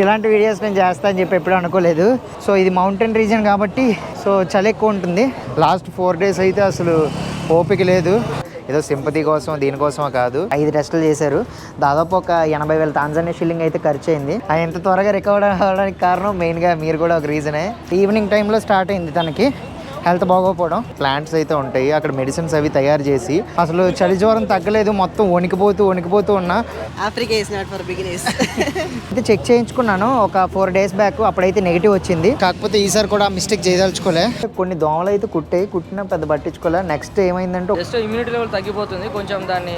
ఇలాంటి వీడియోస్ నేను చేస్తా అని చెప్పి ఎప్పుడు అనుకోలేదు. సో ఇది మౌంటైన్ రీజన్ కాబట్టి సో చలి ఎక్కువ ఉంటుంది. లాస్ట్ 4 days అయితే అసలు ఓపిక లేదు. ఏదో సింపతి కోసం దీనికోసమో కాదు, 5 టెస్టులు చేశారు. దాదాపు ఒక 80,000 తాంజానియా షిల్లింగ్ అయితే ఖర్చు అయింది. ఎంత త్వరగా రికవర్ అవ్వడానికి కారణం మెయిన్గా మీరు కూడా ఒక రీజనే. ఈవినింగ్ టైంలో స్టార్ట్ అయింది తనకి హెల్త్ బాగోకపోవడం. ప్లాంట్స్ అయితే ఉంటాయి అక్కడ, మెడిసిన్స్ అవి తయారు చేసి అసలు చలి జ్వరం తగ్గలేదు, మొత్తం వణికిపోతూ ఉన్నా. Africa is not for beginners. అయితే చెక్ చేయించుకున్నాను ఒక 4 days బ్యాక్, అప్పుడైతే నెగిటివ్ వచ్చింది. కాకపోతే ఈసారి కూడా మిస్టేక్ చేయదలుచుకోలే. కొన్ని దోమలు అయితే కుట్టినా పెద్ద పట్టించుకోలే. నెక్స్ట్ ఏమైందంటే జస్ట్ ఇమ్యూనిటీ లెవెల్ తగ్గిపోతుంది కొంచెం, దాన్ని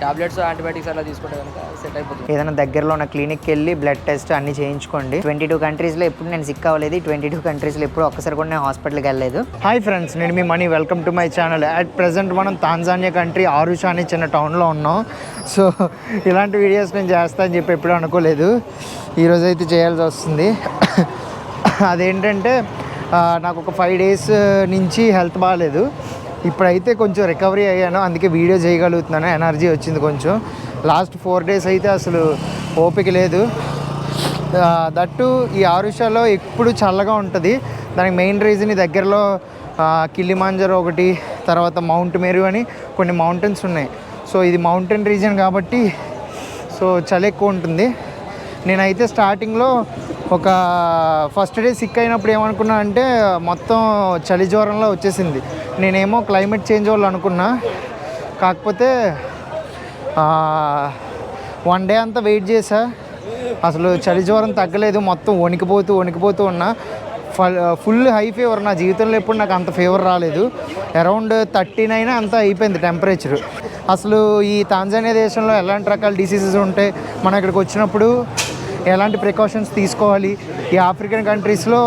టాబ్లెట్స్ యాంటీబయాటిక్స్ అలా తీసుకుంటే కనుక సెట్ అయిపోతుంది. ఏదైనా దగ్గరలో ఉన్న క్లినిక్కి వెళ్ళి బ్లడ్ టెస్ట్ అన్ని చేయించుకోండి. 22 కంట్రీస్లో ఎప్పుడు నేను సిక్ అవ్వలేదు. 22 కంట్రీస్లో ఎప్పుడు ఒక్కసారి కూడా నేను హాస్పిటల్కి వెళ్ళలేదు. హాయ్ ఫ్రెండ్స్, నేను మీ Mani. Welcome to my channel. At present మనం తాంజానియా కంట్రీ ఆరుషా అనే చిన్న టౌన్లో ఉన్నాం. సో ఇలాంటి వీడియోస్ నేను చేస్తా అని చెప్పి ఎప్పుడు అనుకోలేదు. ఈరోజు అయితే చేయాల్సి వస్తుంది. అదేంటంటే నాకు ఒక 5 days నుంచి హెల్త్ బాగాలేదు. ఇప్పుడైతే కొంచెం రికవరీ అయ్యాను, అందుకే వీడియో చేయగలుగుతున్నాను. ఎనర్జీ వచ్చింది కొంచెం. లాస్ట్ 4 days అయితే అసలు ఓపిక లేదు. దట్టు ఈ ఆరుషాలో ఎప్పుడు చల్లగా ఉంటుంది. దానికి మెయిన్ రీజన్ ఈ దగ్గరలో కిలిమాంజరో ఒకటి, తర్వాత మౌంట్ మేరు అని కొన్ని మౌంటైన్స్ ఉన్నాయి. సో ఇది మౌంటైన్ రీజన్ కాబట్టి సో చలి ఎక్కువ ఉంటుంది. నేనైతే స్టార్టింగ్లో ఒక ఫస్ట్ డే సిక్ అయినప్పుడు ఏమనుకున్నా అంటే మొత్తం చలి జ్వరంలో వచ్చేసింది. నేనేమో క్లైమేట్ చేంజ్ వల్ల అనుకున్నా. కాకపోతే 1 day అంతా వెయిట్ చేసా, అసలు చలి జ్వరం తగ్గలేదు, మొత్తం వణికిపోతూ ఉన్నా. Full high fever. నా జీవితంలో ఎప్పుడు నాకు అంత ఫీవర్ రాలేదు. అరౌండ్ 39 అంతా అయిపోయింది టెంపరేచర్. అసలు ఈ తాంజానియా దేశంలో ఎలాంటి రకాల డిసీజెస్ ఉంటాయి, మనం ఇక్కడికి వచ్చినప్పుడు ఎలాంటి ప్రికాషన్స్ తీసుకోవాలి, ఈ ఆఫ్రికన్ కంట్రీస్లో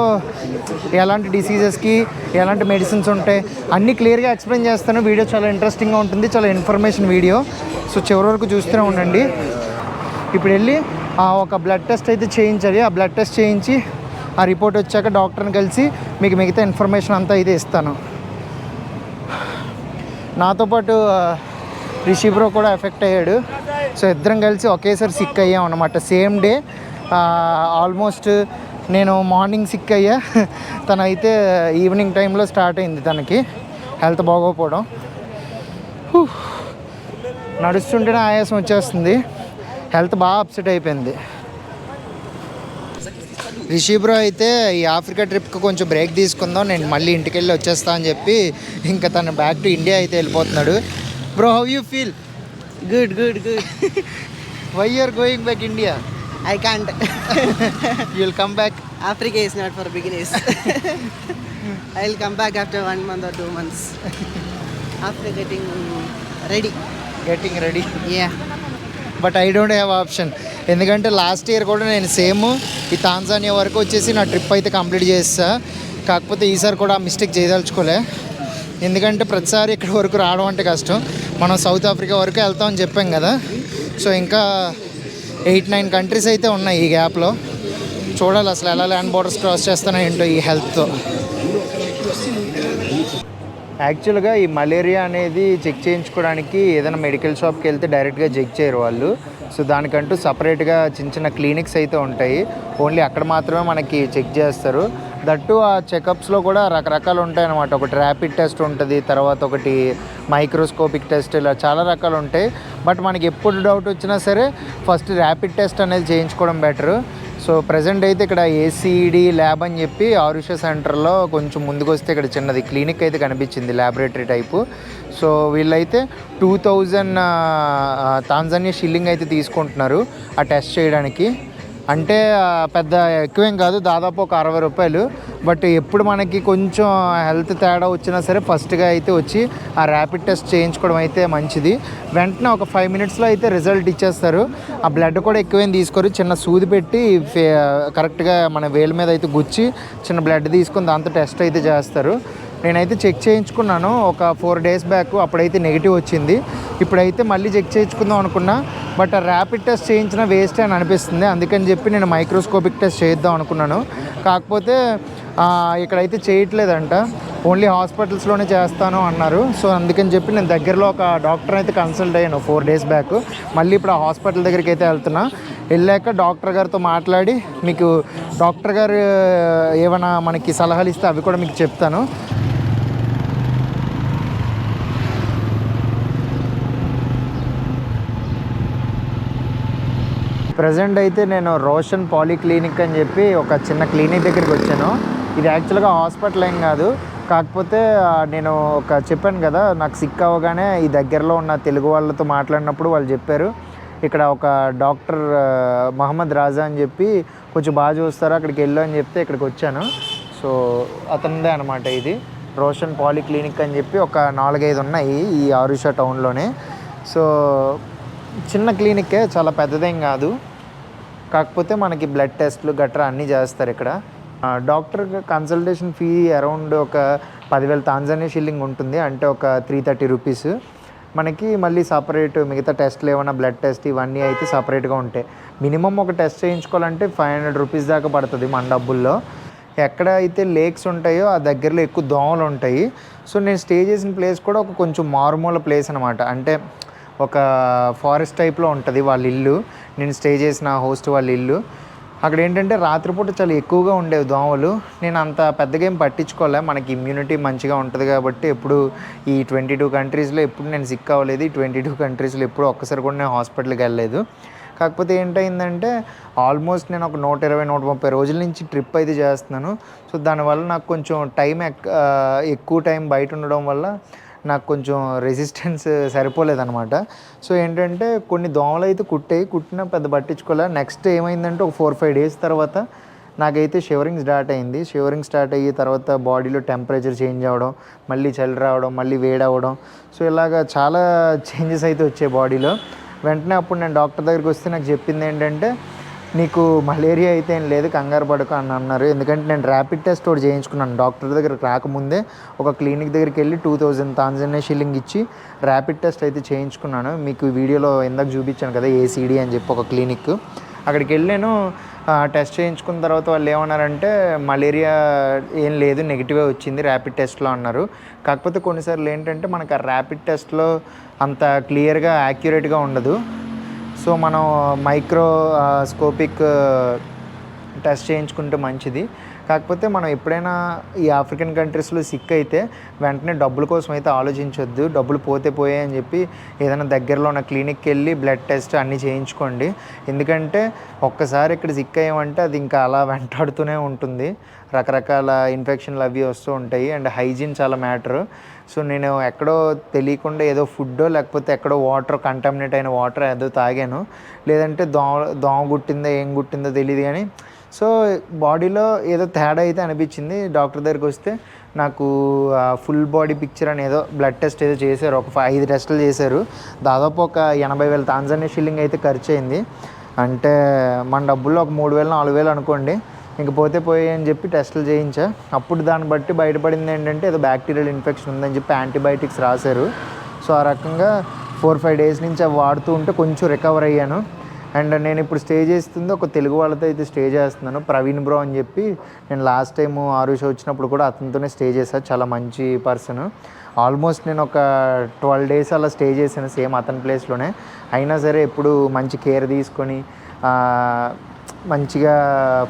ఎలాంటి డిసీజెస్కి ఎలాంటి మెడిసిన్స్ ఉంటాయి అన్నీ క్లియర్గా ఎక్స్ప్లెయిన్ చేస్తాను. వీడియో చాలా ఇంట్రెస్టింగ్గా ఉంటుంది, చాలా ఇన్ఫర్మేషన్ వీడియో. సో చివరి వరకు చూస్తూనే ఉండండి. ఇప్పుడు వెళ్ళి ఒక బ్లడ్ టెస్ట్ అయితే చేయించాలి. ఆ బ్లడ్ టెస్ట్ చేయించి ఆ రిపోర్ట్ వచ్చాక డాక్టర్ని కలిసి మీకు మిగతా ఇన్ఫర్మేషన్ అంతా అయితే ఇస్తాను. నాతో పాటు రిషి బ్రో కూడా ఎఫెక్ట్ అయ్యాడు. సో ఇద్దరం కలిసి ఒకేసారి సిక్ అయ్యాం అన్నమాట. సేమ్ డే ఆల్మోస్ట్ నేను మార్నింగ్ సిక్ అయ్యా, తనైతే ఈవినింగ్ టైంలో స్టార్ట్ అయింది తనకి హెల్త్ బాగోకపోవడం. నడుస్తుంటేనే ఆయాసం వచ్చేస్తుంది, హెల్త్ బాగా అప్సెట్ అయిపోయింది. రిషి బ్రో అయితే ఈ ఆఫ్రికా ట్రిప్కి కొంచెం బ్రేక్ తీసుకుందాం, నేను మళ్ళీ ఇంటికి వెళ్ళి వచ్చేస్తా అని చెప్పి ఇంకా తను బ్యాక్ టు ఇండియా అయితే వెళ్ళిపోతున్నాడు. Bro, how you feel? Good. Why you are going back India? I can't. You will come back. Africa is not for beginners. I will come back after 1 month or 2 months. After getting ready. Yeah. But I don't have option. ఎందుకంటే last year కూడా నేను same ఈ Tanzania వరకు వచ్చేసి నా trip అయితే complete చేస్తా. కాకపోతే ఈసారి కూడా మిస్టేక్ చేయదలుచుకోలే. ఎందుకంటే ప్రతిసారి ఇక్కడ వరకు రావడం అంటే కష్టం. మనం సౌత్ ఆఫ్రికా వరకు వెళ్తామని చెప్పాం కదా. సో ఇంకా 8-9 కంట్రీస్ అయితే ఉన్నాయి ఈ గ్యాప్లో. చూడాలి అసలు ఎలా ల్యాండ్ బోర్డర్స్ క్రాస్ చేస్తానో ఏంటో ఈ హెల్త్తో. యాక్చువల్గా ఈ మలేరియా అనేది చెక్ చేయించుకోవడానికి ఏదైనా మెడికల్ షాప్కి వెళ్తే డైరెక్ట్గా చెక్ చేయరు వాళ్ళు. సో దానికంటూ సపరేట్గా చిన్న క్లినిక్స్ అయితే ఉంటాయి. ఓన్లీ అక్కడ మాత్రమే మనకి చెక్ చేస్తారు. దట్టు ఆ చెకప్స్లో కూడా రకరకాలు ఉంటాయి అన్నమాట. ఒకటి ర్యాపిడ్ టెస్ట్ ఉంటుంది, తర్వాత ఒకటి మైక్రోస్కోపిక్ టెస్ట్, ఇలా చాలా రకాలు ఉంటాయి. బట్ మనకి ఎప్పుడు డౌట్ వచ్చినా సరే ఫస్ట్ ర్యాపిడ్ టెస్ట్ అనేది చేయించుకోవడం బెటరు. సో ప్రజెంట్ అయితే ఇక్కడ ఏసీఈడి ల్యాబ్ అని చెప్పి ఆరుషా సెంటర్లో కొంచెం ముందుకు వస్తే ఇక్కడ చిన్నది క్లినిక్ అయితే కనిపించింది, ల్యాబొరేటరీ టైపు. సో వీళ్ళైతే 2000 తాంజానియా షిల్లింగ్ అయితే తీసుకుంటున్నారు ఆ టెస్ట్ చేయడానికి. అంటే పెద్ద ఎక్కువేం కాదు, దాదాపు ఒక 60 రూపాయలు. బట్ ఎప్పుడు మనకి కొంచెం హెల్త్ తేడా వచ్చినా సరే ఫస్ట్గా అయితే వచ్చి ఆ ర్యాపిడ్ టెస్ట్ చేయించుకోవడం అయితే మంచిది. వెంటనే ఒక 5 minutesలో అయితే రిజల్ట్ ఇచ్చేస్తారు. ఆ బ్లడ్ కూడా ఎక్కువేం తీసుకోరు, చిన్న సూది పెట్టి కరెక్ట్గా మన వేలు మీద అయితే గుచ్చి చిన్న బ్లడ్ తీసుకుని దాంతో టెస్ట్ అయితే చేస్తారు. నేనైతే చెక్ చేయించుకున్నాను ఒక 4 days బ్యాక్, అప్పుడైతే నెగిటివ్ వచ్చింది. ఇప్పుడైతే మళ్ళీ చెక్ చేయించుకుందాం అనుకున్నా, బట్ ఆ ర్యాపిడ్ టెస్ట్ చేయించిన వేస్ట్ అని అనిపిస్తుంది. అందుకని చెప్పి నేను మైక్రోస్కోపిక్ టెస్ట్ చేద్దాం అనుకున్నాను. కాకపోతే ఇక్కడైతే చేయట్లేదంట, ఓన్లీ హాస్పిటల్స్లోనే చేస్తాను అన్నారు. సో అందుకని చెప్పి నేను దగ్గరలో ఒక డాక్టర్ అయితే కన్సల్ట్ అయ్యాను 4 days బ్యాక్. మళ్ళీ ఇప్పుడు ఆ హాస్పిటల్ దగ్గరికి అయితే వెళ్తున్నా. వెళ్ళాక డాక్టర్ గారితో మాట్లాడి మీకు డాక్టర్ గారు ఏమైనా మనకి సలహాలు ఇస్తే అవి కూడా మీకు చెప్తాను. ప్రజెంట్ అయితే నేను రోషన్ పాలీక్లినిక్ అని చెప్పి ఒక చిన్న క్లినిక్ దగ్గరికి వచ్చాను. ఇది యాక్చువల్గా హాస్పిటల్ ఏం కాదు, కాకపోతే నేను చెప్పాను కదా నాకు సిక్ అవ్వగానే ఈ దగ్గరలో ఉన్న తెలుగు వాళ్ళతో మాట్లాడినప్పుడు వాళ్ళు చెప్పారు ఇక్కడ ఒక డాక్టర్ మహమ్మద్ రాజా అని చెప్పి కొంచెం బాగా చూస్తారు, అక్కడికి వెళ్ళు అని చెప్తే ఇక్కడికి వచ్చాను. సో అతనిదే అనమాట ఇది రోషన్ పాలీక్లినిక్ అని చెప్పి ఒక 4-5 ఉన్నాయి ఈ ఆరుషా టౌన్లోనే. సో చిన్న క్లినిక్కే, చాలా పెద్దదేం కాదు, కాకపోతే మనకి బ్లడ్ టెస్ట్లు గట్రా అన్నీ చేస్తారు ఇక్కడ. డాక్టర్ కన్సల్టేషన్ ఫీ అరౌండ్ ఒక 10,000 తాంజానియా షిల్లింగ్ ఉంటుంది, అంటే ఒక 330 రూపీస్. మనకి మళ్ళీ సపరేట్ మిగతా టెస్ట్లు ఏమైనా బ్లడ్ టెస్ట్ ఇవన్నీ అయితే సపరేట్గా ఉంటాయి. మినిమం ఒక టెస్ట్ చేయించుకోవాలంటే 500 రూపీస్ దాకా పడుతుంది మన డబ్బుల్లో. ఎక్కడ అయితే లేక్స్ ఉంటాయో ఆ దగ్గరలో ఎక్కువ దోమలు ఉంటాయి. సో నేను స్టే చేసిన ప్లేస్ కూడా ఒక కొంచెం మారుమూల ప్లేస్ అనమాట, అంటే ఒక ఫారెస్ట్ టైప్లో ఉంటుంది వాళ్ళ ఇల్లు. నేను స్టే చేసిన హోస్ట్ వాళ్ళ ఇల్లు. అక్కడ ఏంటంటే రాత్రిపూట చాలా ఎక్కువగా ఉండేవి దోమలు. నేను అంత పెద్దగా ఏం పట్టించుకోలే, మనకి ఇమ్యూనిటీ మంచిగా ఉంటుంది కాబట్టి ఎప్పుడు ఈ 22 కంట్రీస్లో ఎప్పుడు నేను సిక్ అవ్వలేదు. ఈ 22 కంట్రీస్లో ఎప్పుడు ఒక్కసారి కూడా నేను హాస్పిటల్కి వెళ్ళలేదు. కాకపోతే ఏంటైందంటే ఆల్మోస్ట్ నేను ఒక 120-130 రోజుల నుంచి ట్రిప్ అయితే చేస్తున్నాను. సో దానివల్ల నాకు కొంచెం ఎక్కువ టైం బయట ఉండడం వల్ల నాకు కొంచెం రెసిస్టెన్స్ సరిపోలేదన్నమాట. సో ఏంటంటే కొన్ని దోమలు అయితే కుట్టినా పెద్ద పట్టించుకోలే. నెక్స్ట్ ఏమైందంటే ఒక 4-5 days తర్వాత నాకైతే షివరింగ్ స్టార్ట్ అయింది. షివరింగ్ స్టార్ట్ అయ్యి తర్వాత బాడీలో టెంపరేచర్ చేంజ్ అవ్వడం, మళ్ళీ చలి రావడం, మళ్ళీ వేడవడం. సో ఇలాగ చాలా చేంజెస్ అయితే వచ్చాయి బాడీలో. వెంటనే అప్పుడు నేను డాక్టర్ దగ్గరికి వస్తే నాకు చెప్పింది ఏంటంటే నీకు మలేరియా అయితే ఏం లేదు, కంగారు పడకు అని అన్నారు. ఎందుకంటే నేను ర్యాపిడ్ టెస్ట్ ఒకటి చేయించుకున్నాను డాక్టర్ దగ్గరికి రాకముందే. ఒక క్లినిక్ దగ్గరికి వెళ్ళి 2000 తాంజానియా షిల్లింగ్ ఇచ్చి ర్యాపిడ్ టెస్ట్ అయితే చేయించుకున్నాను. మీకు వీడియోలో ఇందాక చూపించాను కదా ACD అని చెప్పి ఒక క్లినిక్. అక్కడికి వెళ్ళాను, టెస్ట్ చేయించుకున్న తర్వాత వాళ్ళు ఏమన్నారంటే మలేరియా ఏం లేదు, నెగిటివే వచ్చింది ర్యాపిడ్ టెస్ట్లో అన్నారు. కాకపోతే కొన్నిసార్లు ఏంటంటే మనకు ఆ ర్యాపిడ్ టెస్ట్లో అంత క్లియర్గా యాక్యురేట్గా ఉండదు. సో మనం మైక్రోస్కోపిక్ టెస్ట్ చేయించుకుంటే మంచిది. కాకపోతే మనం ఎప్పుడైనా ఈ ఆఫ్రికన్ కంట్రీస్లో సిక్ అయితే వెంటనే డబ్బుల కోసం అయితే ఆలోచించొద్దు. డబ్బులు పోయాయి అని చెప్పి ఏదైనా దగ్గరలో ఉన్న క్లినిక్కి వెళ్ళి బ్లడ్ టెస్ట్ అన్నీ చేయించుకోండి. ఎందుకంటే ఒక్కసారి ఇక్కడ సిక్ అయ్యామంటే అది ఇంకా అలా వెంటాడుతూనే ఉంటుంది. రకరకాల ఇన్ఫెక్షన్లు అవి వస్తూ ఉంటాయి. అండ్ హైజీన్ చాలా మ్యాటరు. సో నేను ఎక్కడో తెలియకుండా ఏదో ఫుడ్డో లేకపోతే ఎక్కడో వాటర్ కంటామినేట్ అయిన వాటర్ ఏదో తాగాను, లేదంటే దోమ గుట్టిందో ఏం గుట్టిందో తెలియదు. కానీ సో బాడీలో ఏదో తేడా అయితే అనిపించింది. డాక్టర్ దగ్గరికి వస్తే నాకు ఫుల్ బాడీ పిక్చర్ అని ఏదో బ్లడ్ టెస్ట్ ఏదో చేశారు, ఒక 5 టెస్టులు చేశారు. దాదాపు ఒక 80,000 తాంజానియా షిల్లింగ్ అయితే ఖర్చు అయింది. అంటే మన డబ్బుల్లో ఒక 3,000-4,000 అనుకోండి. ఇంక పోయాయి అని చెప్పి టెస్టులు చేయించా. అప్పుడు దాన్ని బట్టి బయటపడింది ఏంటంటే ఏదో బ్యాక్టీరియల్ ఇన్ఫెక్షన్ ఉందని చెప్పి యాంటీబయాటిక్స్ రాశారు. సో ఆ రకంగా 4-5 days నుంచి అవి వాడుతూ ఉంటే కొంచెం రికవర్ అయ్యాను. అండ్ నేను ఇప్పుడు స్టే చేస్తుంది ఒక తెలుగు వాళ్ళతో అయితే స్టే చేస్తున్నాను, ప్రవీణ్ బ్రో అని చెప్పి. నేను లాస్ట్ టైం ఆరుషా వచ్చినప్పుడు కూడా అతనితోనే స్టే చేశాను, చాలా మంచి పర్సన్. ఆల్మోస్ట్ నేను ఒక 12 days అలా స్టే చేశాను సేమ్ అతని ప్లేస్లోనే. అయినా సరే ఎప్పుడు మంచి కేర్ తీసుకొని మంచిగా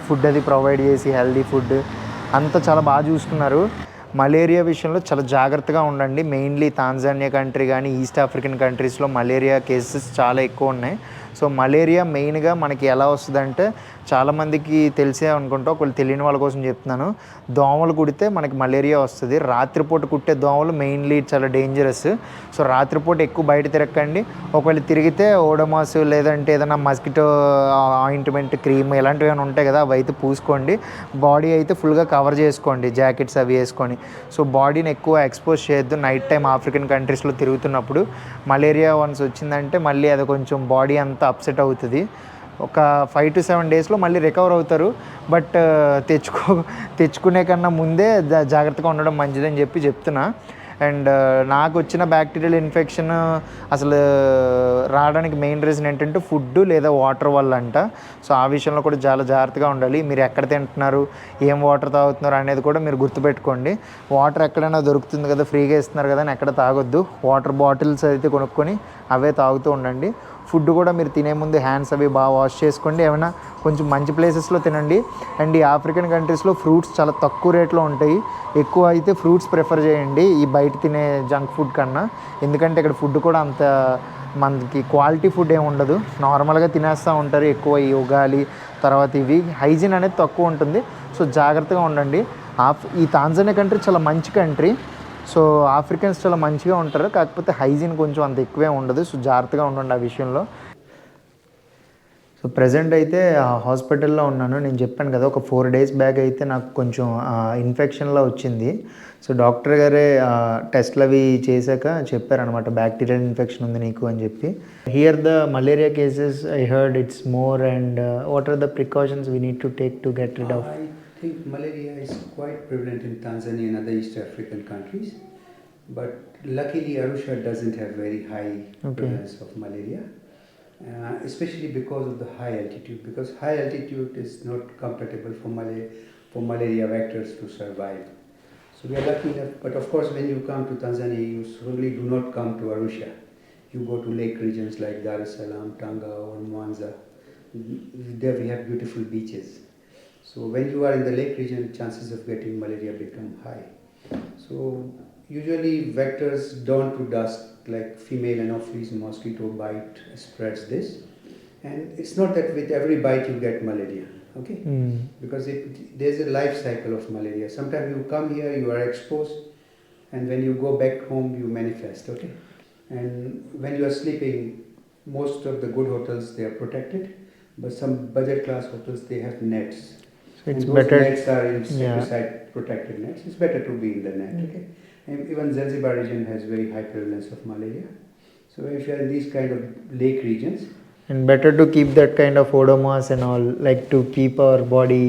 ఫుడ్ అది ప్రొవైడ్ చేసి హెల్దీ ఫుడ్ అంతా చాలా బాగా చూసుకున్నారు. మలేరియా విషయంలో చాలా జాగ్రత్తగా ఉండండి. మెయిన్లీ తాంజానియా కంట్రీ కానీ ఈస్ట్ ఆఫ్రికన్ కంట్రీస్లో మలేరియా కేసెస్ చాలా ఎక్కువ ఉన్నాయి. సో మలేరియా మెయిన్గా మనకి ఎలా వస్తుందంటే చాలామందికి తెలిసే అనుకుంటా, ఒకళ్ళు తెలియని వాళ్ళ కోసం చెప్తున్నాను. దోమలు కుడితే మనకి మలేరియా వస్తుంది. రాత్రిపూట కుట్టే దోమలు మెయిన్లీ చాలా డేంజరస్. సో రాత్రిపూట ఎక్కువ బయట తిరగకండి. ఒకవేళ తిరిగితే ఓడోమాస్ లేదంటే ఏదైనా మస్కిటో ఆయింట్మెంట్ క్రీమ్ ఇలాంటివి ఏమైనా ఉంటాయి కదా, అవి అయితే పూసుకోండి. బాడీ అయితే ఫుల్గా కవర్ చేసుకోండి, జాకెట్స్ అవి వేసుకొని. సో బాడీని ఎక్కువ ఎక్స్పోజ్ చేయొద్దు నైట్ టైం ఆఫ్రికన్ కంట్రీస్లో తిరుగుతున్నప్పుడు. మలేరియా వన్స్ వచ్చిందంటే మళ్ళీ అది కొంచెం బాడీ అంతా అప్సెట్ అవుతుంది. ఒక 5 to 7 daysలో మళ్ళీ రికవర్ అవుతారు. బట్ తెచ్చుకునే కన్నా ముందే జాగ్రత్తగా ఉండడం మంచిదని చెప్తున్నా. అండ్ నాకు వచ్చిన బ్యాక్టీరియల్ ఇన్ఫెక్షన్ అసలు రావడానికి మెయిన్ రీజన్ ఏంటంటే ఫుడ్ లేదా వాటర్ వల్ల అంట. సో ఆ విషయంలో కూడా చాలా జాగ్రత్తగా ఉండాలి. మీరు ఎక్కడ తింటున్నారు, ఏం వాటర్ తాగుతున్నారు అనేది కూడా మీరు గుర్తుపెట్టుకోండి. వాటర్ ఎక్కడైనా దొరుకుతుంది కదా, ఫ్రీగా ఇస్తున్నారు కదా అని ఎక్కడ తాగొద్దు. వాటర్ బాటిల్స్ అయితే కొనుక్కొని అవే తాగుతూ ఉండండి. ఫుడ్ కూడా మీరు తినే ముందు హ్యాండ్స్ అవి బాగా వాష్ చేసుకోండి. ఏమైనా కొంచెం మంచి ప్లేసెస్లో తినండి. అండ్ ఈ ఆఫ్రికన్ కంట్రీస్లో ఫ్రూట్స్ చాలా తక్కువ రేట్లో ఉంటాయి. ఎక్కువ అయితే ఫ్రూట్స్ ప్రిఫర్ చేయండి ఈ బయట తినే జంక్ ఫుడ్ కన్నా. ఎందుకంటే ఇక్కడ ఫుడ్ కూడా అంత మనకి క్వాలిటీ ఫుడ్ ఏమి ఉండదు, నార్మల్గా తినేస్తూ ఉంటారు. ఎక్కువ ఈ ఉగాలి తర్వాత ఇవి హైజీన్ అనేది తక్కువ ఉంటుంది. సో జాగ్రత్తగా ఉండండి. ఈ తాంజానియా కంట్రీ చాలా మంచి కంట్రీ. సో ఆఫ్రికన్స్ చాలా మంచిగా ఉంటారు, కాకపోతే హైజీన్ కొంచెం అంత ఎక్కువే ఉండదు. సో జాగ్రత్తగా ఉండండి ఆ విషయంలో. సో ప్రజెంట్ అయితే హాస్పిటల్లో ఉన్నాను. నేను చెప్పాను కదా, ఒక 4 days బ్యాక్ అయితే నాకు కొంచెం ఇన్ఫెక్షన్లా వచ్చింది. సో డాక్టర్ గారే టెస్ట్లు అవి చేశాక చెప్పారనమాట, బ్యాక్టీరియల్ ఇన్ఫెక్షన్ ఉంది నీకు అని చెప్పి. Here the malaria cases I heard it's more, and what are the precautions we need to take to get rid of? I think malaria is quite prevalent in Tanzania and other East African countries, but luckily Arusha doesn't have very high prevalence of malaria, especially because of the high altitude. Because high altitude is not compatible for malaria vectors to survive. So we are lucky enough. But of course, when you come to Tanzania, you certainly do not come to Arusha. You go to lake regions like Dar es Salaam, Tanga, or Mwanza. There we have beautiful beaches. So when you are in the lake region, chances of getting malaria become high. So usually vectors dawn to dusk, like female Anopheles mosquito bite spreads this. And it's not that with every bite you get malaria, okay? Because there's a life cycle of malaria. Sometimes you come here, you are exposed, and when you go back home, you manifest, okay? And when you are sleeping, most of the good hotels, they are protected, but some budget class hotels, they have nets. It's and those better, nets are insecticide protected nets. It's better to be in the net, okay? And even Zanzibar region has very high prevalence of malaria. So if you are in these kind of lake regions, and better to keep that kind of odomas and all, like to keep our body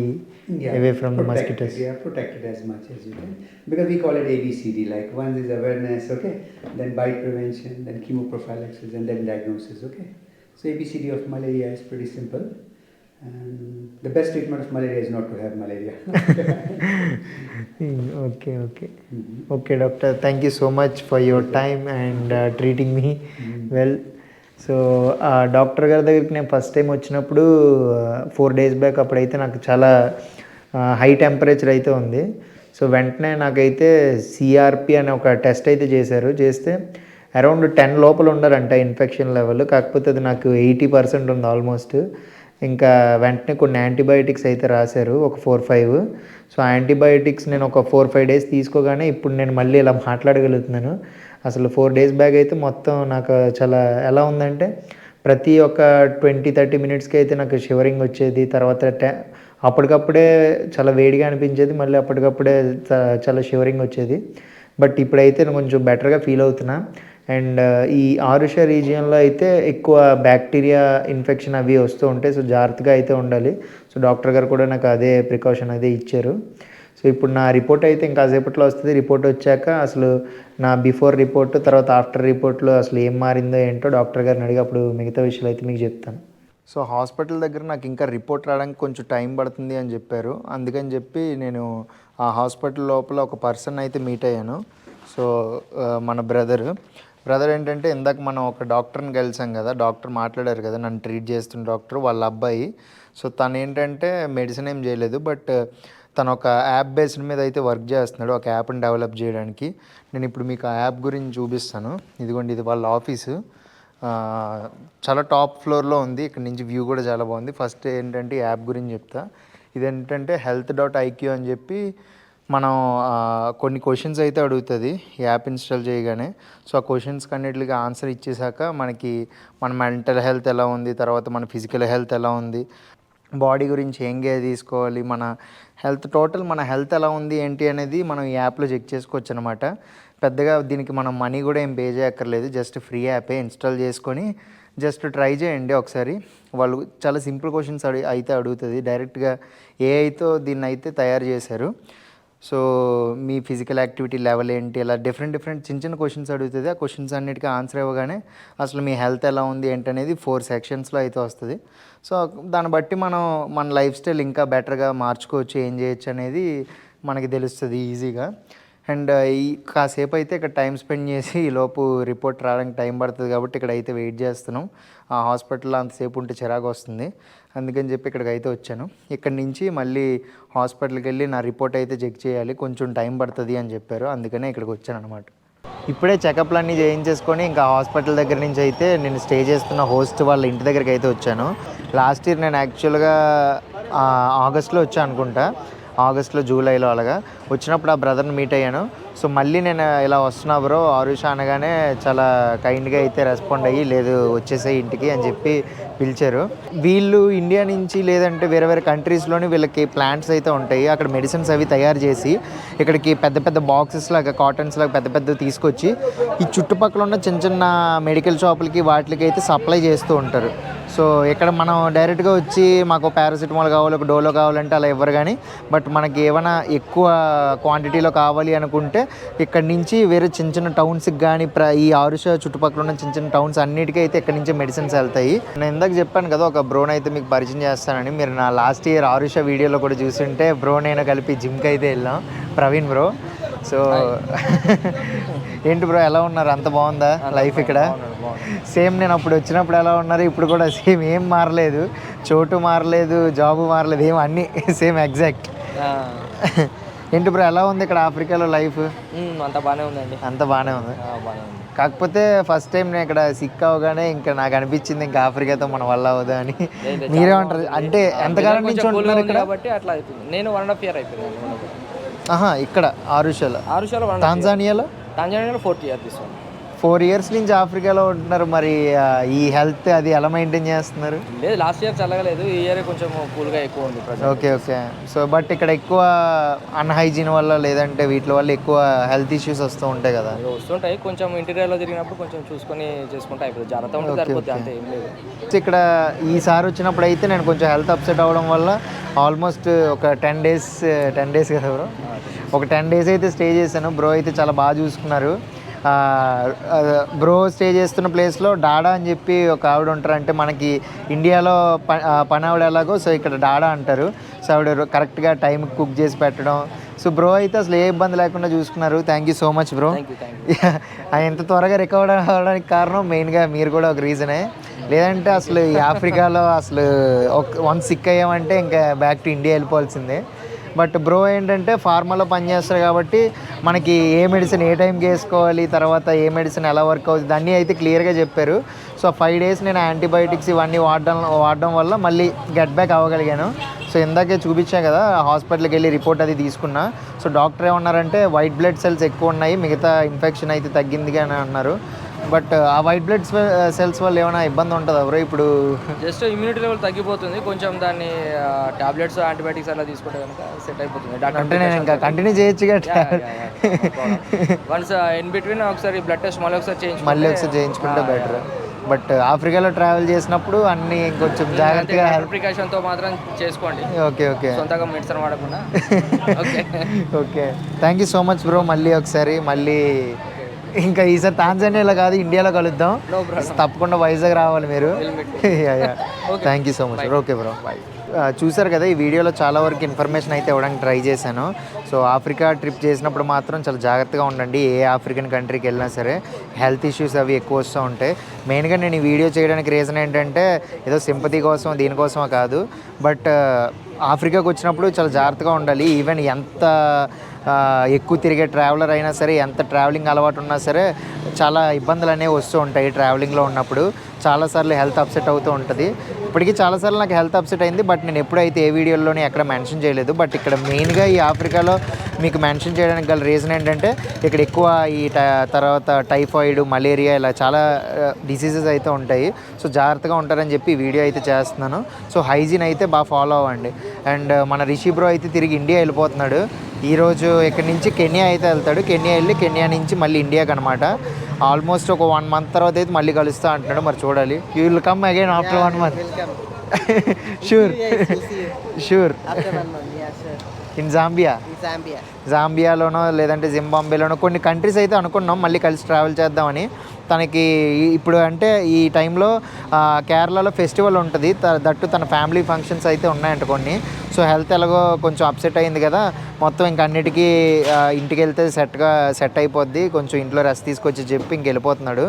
away from the mosquitoes. Yeah, protected as much as you can. Because we call it ABCD, like one is awareness, okay? Then bite prevention, then chemoprophylaxis, and then diagnosis, okay? So ABCD of malaria is pretty simple. And the best treatment of malaria is not to have malaria. Okay, doctor, thank you so much for your time and treating me well. So doctor గారి దగ్గరికి నేను first time వచ్చినప్పుడు 4 days back అప్పుడైతే నాకు చాలా high temperature అయితే ఉంది. So వెంటనే నాకైతే సిఆర్పి అనే ఒక టెస్ట్ అయితే చేస్తే అరౌండ్ 10 లోపల ఉండాలంట ఇన్ఫెక్షన్ లెవెల్. కాకపోతే అది నాకు 80% ఉంది ఆల్మోస్ట్. ఇంకా వెంటనే కొన్ని యాంటీబయాటిక్స్ అయితే రాశారు, ఒక 4-5. సో ఆ యాంటీబయాటిక్స్ నేను ఒక 4-5 days తీసుకోగానే ఇప్పుడు నేను మళ్ళీ ఇలా మాట్లాడగలుగుతున్నాను. అసలు 4 days బ్యాక్ అయితే మొత్తం నాకు చాలా ఎలా ఉందంటే, ప్రతి ఒక్క 20-30 minutesకి అయితే నాకు షివరింగ్ వచ్చేది. తర్వాత అప్పటికప్పుడే చాలా వేడిగా అనిపించేది, మళ్ళీ అప్పటికప్పుడే చాలా షివరింగ్ వచ్చేది. బట్ ఇప్పుడైతే నేను కొంచెం బెటర్గా ఫీల్ అవుతున్నా. అండ్ ఈ ఆరుషా రీజియన్లో అయితే ఎక్కువ బ్యాక్టీరియా ఇన్ఫెక్షన్ అవి వస్తూ ఉంటాయి. సో జాగ్రత్తగా అయితే ఉండాలి. సో డాక్టర్ గారు కూడా నాకు అదే ప్రికాషన్ అదే ఇచ్చారు. సో ఇప్పుడు నా రిపోర్ట్ అయితే ఇంకా కాసేపట్లో వస్తుంది. రిపోర్ట్ వచ్చాక అసలు నా బిఫోర్ రిపోర్ట్ తర్వాత ఆఫ్టర్ రిపోర్ట్లో అసలు ఏం మారిందో ఏంటో డాక్టర్ గారిని అడిగి అప్పుడు మిగతా విషయాలు అయితే మీకు చెప్తాను. సో హాస్పిటల్ దగ్గర నాకు ఇంకా రిపోర్ట్ రావడానికి కొంచెం టైం పడుతుంది అని చెప్పారు. అందుకని చెప్పి నేను ఆ హాస్పిటల్ లోపల ఒక పర్సన్ అయితే మీట్ అయ్యాను. సో మన బ్రదర్ ఏంటంటే, ఇందాక మనం ఒక డాక్టర్ని కలిసాం కదా, డాక్టర్ మాట్లాడారు కదా నన్ను ట్రీట్ చేస్తున్న డాక్టర్, వాళ్ళ అబ్బాయి. సో తను ఏంటంటే మెడిసిన్ ఏం చేయలేదు, బట్ తను ఒక యాప్ బేస్డ్ మీద అయితే వర్క్ చేస్తున్నాడు, ఒక యాప్ని డెవలప్ చేయడానికి. నేను ఇప్పుడు మీకు ఆ యాప్ గురించి చూపిస్తాను. ఇదిగోండి, ఇది వాళ్ళ ఆఫీసు. చాలా టాప్ ఫ్లోర్లో ఉంది. ఇక్కడ నుంచి వ్యూ కూడా చాలా బాగుంది. ఫస్ట్ ఏంటంటే ఈ యాప్ గురించి చెప్తా. ఇదేంటంటే health.iq అని చెప్పి మనం కొన్ని క్వశ్చన్స్ అయితే అడుగుతుంది ఈ యాప్ ఇన్స్టాల్ చేయగానే. సో ఆ క్వశ్చన్స్కి అన్నిటికి ఆన్సర్ ఇచ్చేసాక మనకి మన మెంటల్ హెల్త్ ఎలా ఉంది, తర్వాత మన ఫిజికల్ హెల్త్ ఎలా ఉంది, బాడీ గురించి ఏం కేర్ తీసుకోవాలి, మన హెల్త్ ఎలా ఉంది ఏంటి అనేది మనం ఈ యాప్లో చెక్ చేసుకోవచ్చు అనమాట. పెద్దగా దీనికి మనం మనీ కూడా ఏం పే చేయక్కర్లేదు, జస్ట్ ఫ్రీ యాపే. ఇన్స్టాల్ చేసుకొని జస్ట్ ట్రై చేయండి ఒకసారి. వాళ్ళు చాలా సింపుల్ క్వశ్చన్స్ అయితే అడుగుతుంది. డైరెక్ట్గా ఏఐతో దీన్ని అయితే తయారు చేశారు. సో మీ ఫిజికల్ యాక్టివిటీ లెవెల్ ఏంటి, ఇలా డిఫరెంట్ చిన్న చిన్న క్వశ్చన్స్ అడుగుతుంది. ఆ క్వశ్చన్స్ అన్నిటికీ ఆన్సర్ ఇవ్వగానే అసలు మీ హెల్త్ ఎలా ఉంది ఏంటనేది 4 సెక్షన్స్లో అయితే వస్తుంది. సో దాన్ని బట్టి మనం మన లైఫ్ స్టైల్ ఇంకా బెటర్గా మార్చుకోవచ్చు, ఏం చేయొచ్చు అనేది మనకి తెలుస్తుంది ఈజీగా. అండ్ ఈ కాసేపు అయితే ఇక్కడ టైం స్పెండ్ చేసి ఈలోపు రిపోర్ట్ రావడానికి టైం పడుతుంది కాబట్టి ఇక్కడ అయితే వెయిట్ చేస్తున్నాం. ఆ హాస్పిటల్లో అంతసేపు ఉంటే చిరాకు వస్తుంది, అందుకని చెప్పి ఇక్కడికి అయితే వచ్చాను. ఇక్కడి నుంచి మళ్ళీ హాస్పిటల్కి వెళ్ళి నా రిపోర్ట్ అయితే చెక్ చేయాలి, కొంచెం టైం పడుతుంది అని చెప్పారు, అందుకనే ఇక్కడికి వచ్చాను అనమాట. ఇప్పుడే చెకప్లు అన్నీ చేయించేసుకొని ఇంకా హాస్పిటల్ దగ్గర నుంచి అయితే నేను స్టే చేస్తున్న హోస్ట్ వాళ్ళ ఇంటి దగ్గరికి అయితే వచ్చాను. లాస్ట్ ఇయర్ నేను యాక్చువల్గా ఆగస్ట్లో వచ్చాను అనుకుంటా, ఆగస్ట్లో జూలైలో అలాగా వచ్చినప్పుడు ఆ బ్రదర్ని మీట్ అయ్యాను. సో మళ్ళీ నేను ఇలా వస్తున్నా బ్రో ఆరుష అనగానే చాలా కైండ్గా అయితే రెస్పాండ్ అయ్యి లేదు వచ్చేసే ఇంటికి అని చెప్పి పిలిచారు. వీళ్ళు ఇండియా నుంచి లేదంటే వేరే వేరే కంట్రీస్లోని వీళ్ళకి ప్లాంట్స్ అయితే ఉంటాయి, అక్కడ మెడిసిన్స్ అవి తయారు చేసి ఇక్కడికి పెద్ద బాక్సెస్ లాగా కాటన్స్ లాగా పెద్ద తీసుకొచ్చి ఈ చుట్టుపక్కల ఉన్న చిన్న మెడికల్ షాపులకి వాటికి అయితే సప్లై చేస్తూ ఉంటారు. సో ఇక్కడ మనం డైరెక్ట్గా వచ్చి మాకు పారాసిటమాల్ కావాలి, ఒక డోలో కావాలంటే అలా ఇవ్వరు. కానీ బట్ మనకి ఏమైనా ఎక్కువ క్వాంటిటీలో కావాలి అనుకుంటే ఇక్కడ నుంచి వేరే చిన్న టౌన్స్కి కానీ ఈ ఆరుష చుట్టుపక్కల ఉన్న చిన్న టౌన్స్ అన్నిటికీ అయితే ఇక్కడ నుంచి మెడిసిన్స్ వెళ్తాయి. నేను ఇందాక చెప్పాను కదా ఒక బ్రోని అయితే మీకు పరిచయం చేస్తానని, మీరు నా లాస్ట్ ఇయర్ ఆరుష వీడియోలో కూడా చూస్తుంటే బ్రో నేను కలిపి జిమ్కి అయితే వెళ్ళాం, ప్రవీణ్ బ్రో. సో ఏంటి బ్రో ఎలా ఉన్నారు, అంత బాగుందా లైఫ్ ఇక్కడ? సేమ్ నేను అప్పుడు వచ్చినప్పుడు ఎలా ఉన్నారు ఇప్పుడు కూడా సేమ్, ఏం మారలేదు, చోటు మారలేదు, జాబు మారలేదు, ఏం అన్నీ సేమ్ ఎగ్జాక్ట్. ఏంటి బ్రో ఎలా ఉంది ఇక్కడ ఆఫ్రికాలో లైఫ్? అంత బాగానే ఉందండి, అంత బాగానే ఉంది. కాకపోతే ఫస్ట్ టైం నేను ఇక్కడ సిక్ అవగానే ఇంకా నాకు అనిపించింది ఇంకా ఆఫ్రికాతో మన వల్ల అవుదా అని. మీరేమంటారు? అంటే ఎంతకాలం నుంచి ఉంటున్నారు ఇక్కడ? కాబట్టి అట్లా అవుతుంది. నేను 1.5 year అయిపోయింది ఇక్కడ ఆరుషలో. టాంజానియాలో 4th year తీసుకున్నాను. 4 years నుంచి ఆఫ్రికాలో ఉంటున్నారు. మరి ఈ హెల్త్ అది ఎలా మెయింటైన్ చేస్తున్నారు? లేదు లాస్ట్ ఇయర్ చల్లగలేదు, ఈ ఇయర్ కొంచెం కూల్గా ఎక్కువ ఉంది. ఓకే. సో బట్ ఇక్కడ ఎక్కువ అన్హైజీన్ వల్ల లేదంటే వీటి వల్ల ఎక్కువ హెల్త్ ఇష్యూస్ వస్తూ ఉంటాయి కదా? వస్తుంటాయి, కొంచెం ఇంటీరియర్లో తిరిగినప్పుడు కొంచెం చూసుకొని చేసుకుంటే అయిపోతుంది, జాగ్రత్త ఉంటుంది సరిపోతుంది, అంతే ఏం లేదు. ఇక్కడ ఈసారి వచ్చినప్పుడు అయితే నేను కొంచెం హెల్త్ అప్సెట్ అవ్వడం వల్ల ఆల్మోస్ట్ ఒక 10 days కదా బ్రో, ఒక 10 days అయితే స్టే చేశాను. బ్రో అయితే చాలా బాగా చూసుకున్నారు. బ్రో స్టే చేస్తున్న ప్లేస్లో డాడా అని చెప్పి ఒక ఆవిడ ఉంటారు, అంటే మనకి ఇండియాలో పని ఆవిడ ఎలాగో సో ఇక్కడ డాడా అంటారు. సో ఆవిడ కరెక్ట్గా టైంకి కుక్ చేసి పెట్టడం. సో బ్రో అయితే అసలు ఏ ఇబ్బంది లేకుండా చూసుకున్నారు. Thank you so much bro. ఎంత త్వరగా రికవర్ అవ్వడానికి కారణం మెయిన్గా మీరు కూడా ఒక రీజనే, లేదంటే అసలు ఈ ఆఫ్రికాలో అసలు వన్స్ సిక్ అయ్యామంటే ఇంకా బ్యాక్ టు ఇండియా వెళ్ళిపోవాల్సిందే. బట్ బ్రో ఏంటంటే ఫార్మాలో పనిచేస్తారు కాబట్టి మనకి ఏ మెడిసిన్ ఏ టైంకి వేసుకోవాలి, తర్వాత ఏ మెడిసిన్ ఎలా వర్క్ అవుతుంది అన్నీ అయితే క్లియర్గా చెప్పారు. సో 5 days నేను యాంటీబయాటిక్స్ ఇవన్నీ వాడడం వల్ల మళ్ళీ గెట్ బ్యాక్ అవ్వగలిగాను. సో ఇందాకే చూపించాను కదా హాస్పిటల్కి వెళ్ళి రిపోర్ట్ అది తీసుకున్నా. సో డాక్టర్ ఏమన్నారంటే వైట్ బ్లడ్ సెల్స్ ఎక్కువ ఉన్నాయి, మిగతా ఇన్ఫెక్షన్ అయితే తగ్గింది అని అన్నారు. బట్ ఆ వైట్ బ్లడ్ సెల్స్ వల్ల ఏమైనా ఇబ్బంది ఉంటుందా బ్రో? ఇప్పుడు జస్ట్ ఇమ్యూనిటీ లెవెల్ తగ్గిపోతుంది కొంచెం, దాన్ని టాబ్లెట్స్ యాంటీబయాటిక్స్ అలా తీసుకుంటే కనుక సెట్ అయిపోతుంది. అంటే నేను ఇంకా కంటిన్యూ చేయొచ్చు కదా, వన్స్ ఇన్ బిట్వీన్ ఒకసారి బ్లడ్ టెస్ట్ మళ్ళీ ఒకసారి చేయించుకుంటే బెటర్. బట్ ఆఫ్రికాలో ట్రావెల్ చేసినప్పుడు అన్నీ కొంచెం జాగ్రత్తగా ప్రికాషన్తో మాత్రం చేసుకోండి. ఓకే సొంతంగా మెడిసిన్ వాడకుండా. Okay thank you so much bro. మళ్ళీ ఇంకా ఈసారి తాంజానియాలో కాదు ఇండియాలో కలుద్దాం, తప్పకుండా వైజాగ్ రావాలి మీరు. Thank you so much. Okay bro bye. చూసారు కదా ఈ వీడియోలో చాలా వరకు ఇన్ఫర్మేషన్ అయితే ఇవ్వడానికి ట్రై చేశాను. సో ఆఫ్రికా ట్రిప్ చేసినప్పుడు మాత్రం చాలా జాగ్రత్తగా ఉండండి. ఏ ఆఫ్రికన్ కంట్రీకి వెళ్ళినా సరే హెల్త్ ఇష్యూస్ అవి ఎక్కువ వస్తూ ఉంటాయి. మెయిన్గా నేను ఈ వీడియో చేయడానికి రీజన్ ఏంటంటే ఏదో సింపతి కోసం దీనికోసమో కాదు, బట్ ఆఫ్రికాకు వచ్చినప్పుడు చాలా జాగ్రత్తగా ఉండాలి. ఈవెన్ ఎంత ఎక్కువ తిరిగే ట్రావెలర్ అయినా సరే, ఎంత ట్రావెలింగ్ అలవాటు ఉన్నా సరే చాలా ఇబ్బందులు అనేవి వస్తూ ఉంటాయి ట్రావెలింగ్లో ఉన్నప్పుడు. చాలాసార్లు హెల్త్ అప్సెట్ అవుతూ ఉంటుంది. ఇప్పటికీ చాలాసార్లు నాకు హెల్త్ అప్సెట్ అయింది, బట్ నేను ఎప్పుడైతే ఏ వీడియోలోనే ఎక్కడ మెన్షన్ చేయలేదు. బట్ ఇక్కడ మెయిన్గా ఈ ఆఫ్రికాలో మీకు మెన్షన్ చేయడానికి గల రీజన్ ఏంటంటే ఇక్కడ ఎక్కువ ఈ తర్వాత టైఫాయిడ్, మలేరియా ఇలా చాలా డిసీజెస్ అయితే ఉంటాయి. సో జాగ్రత్తగా ఉంటారని చెప్పి వీడియో అయితే చేస్తున్నాను. సో హైజీన్ అయితే బాగా ఫాలో అవ్వండి. అండ్ మన రిషి బ్రో అయితే తిరిగి ఇండియా వెళ్ళిపోతున్నాడు. ఈరోజు ఇక్కడి నుంచి కెన్యా అయితే వెళ్తాడు. కెన్యా వెళ్ళి కెన్యా నుంచి మళ్ళీ ఇండియాకి అనమాట. ఆల్మోస్ట్ ఒక 1 month తర్వాత అయితే మళ్ళీ కలుస్తా అంటున్నాడు. మరి చూడాలి. You will come again after 1 month. Sure. Yeah, sure. In Zambia. In Zambia. జాంబియాలోనో లేదంటే జింబాంబేలోనో కొన్ని కంట్రీస్ అయితే అనుకున్నాం మళ్ళీ కలిసి ట్రావెల్ చేద్దామని. తనకి ఇప్పుడు అంటే ఈ టైంలో కేరళలో ఫెస్టివల్ ఉంటుంది, దట్టు తన ఫ్యామిలీ ఫంక్షన్స్ అయితే ఉన్నాయంట కొన్ని. సో హెల్త్ ఎలాగో కొంచెం అప్సెట్ అయింది కదా, మొత్తం ఇంక అన్నిటికీ ఇంటికి వెళ్తే సెట్ అయిపోద్ది, కొంచెం ఇంట్లో రెస్ట్ తీసుకొచ్చి చెప్పి ఇంక వెళ్ళిపోతున్నాడు.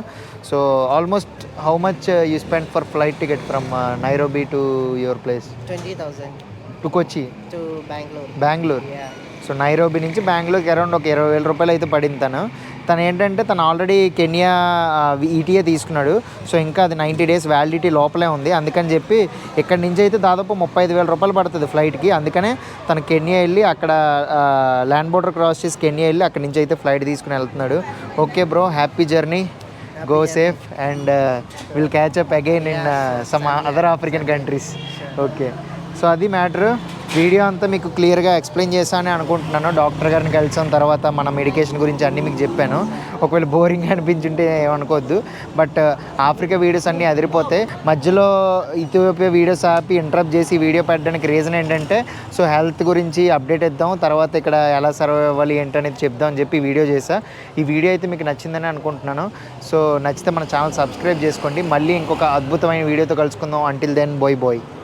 So almost how much you spend for flight ticket from Nairobi to your place? 20,000 to Kochi, to Bangalore. Bengaluru. Yeah. So Nairobi నుంచి బెంగళూరుకి అరౌండ్ ఒక 20,000 రూపాయలు అయితే పడింది. తను ఏంటంటే తను ఆల్రెడీ కెన్యా ఈటీఏ తీసుకున్నాడు. సో ఇంకా అది 90 days వ్యాలిడిటీ లోపలే ఉంది. అందుకని చెప్పి ఇక్కడి నుంచి అయితే దాదాపు 35,000 రూపాయలు పడుతుంది ఫ్లైట్కి. అందుకనే తను కెన్యా వెళ్ళి అక్కడ ల్యాండ్ బోర్డర్ క్రాస్ చేసి కెన్యా వెళ్ళి అక్కడి నుంచి అయితే ఫ్లైట్ తీసుకుని వెళ్తున్నాడు. Okay bro, happy journey, go safe and will catch up again in some other African countries. Okay, so అది మ్యాటర్. వీడియో అంతా మీకు క్లియర్గా ఎక్స్ప్లెయిన్ చేశానని అనుకుంటున్నాను. డాక్టర్ గారిని కలిసిన తర్వాత మన మెడికేషన్ గురించి అన్నీ మీకు చెప్పాను. ఒకవేళ బోరింగ్ అనిపించుంటే ఏమనుకోవద్దు. బట్ ఆఫ్రికా వీడియోస్ అన్నీ అదిరిపోతాయి. మధ్యలో ఇథియోపియా వీడియోస్ ఆపి ఇంటరప్ట్ చేసి వీడియో పెట్టడానికి రీజన్ ఏంటంటే, సో హెల్త్ గురించి అప్డేట్ ఇద్దాం, తర్వాత ఇక్కడ ఎలా సర్వ్ అవ్వాలి ఏంటనేది చెప్దాం అని చెప్పి వీడియో చేశా. ఈ వీడియో అయితే మీకు నచ్చిందని అనుకుంటున్నాను. సో నచ్చితే మన ఛానల్ సబ్స్క్రైబ్ చేసుకోండి. మళ్ళీ ఇంకొక అద్భుతమైన వీడియోతో కలుసుకుందాం. Until then, bye bye.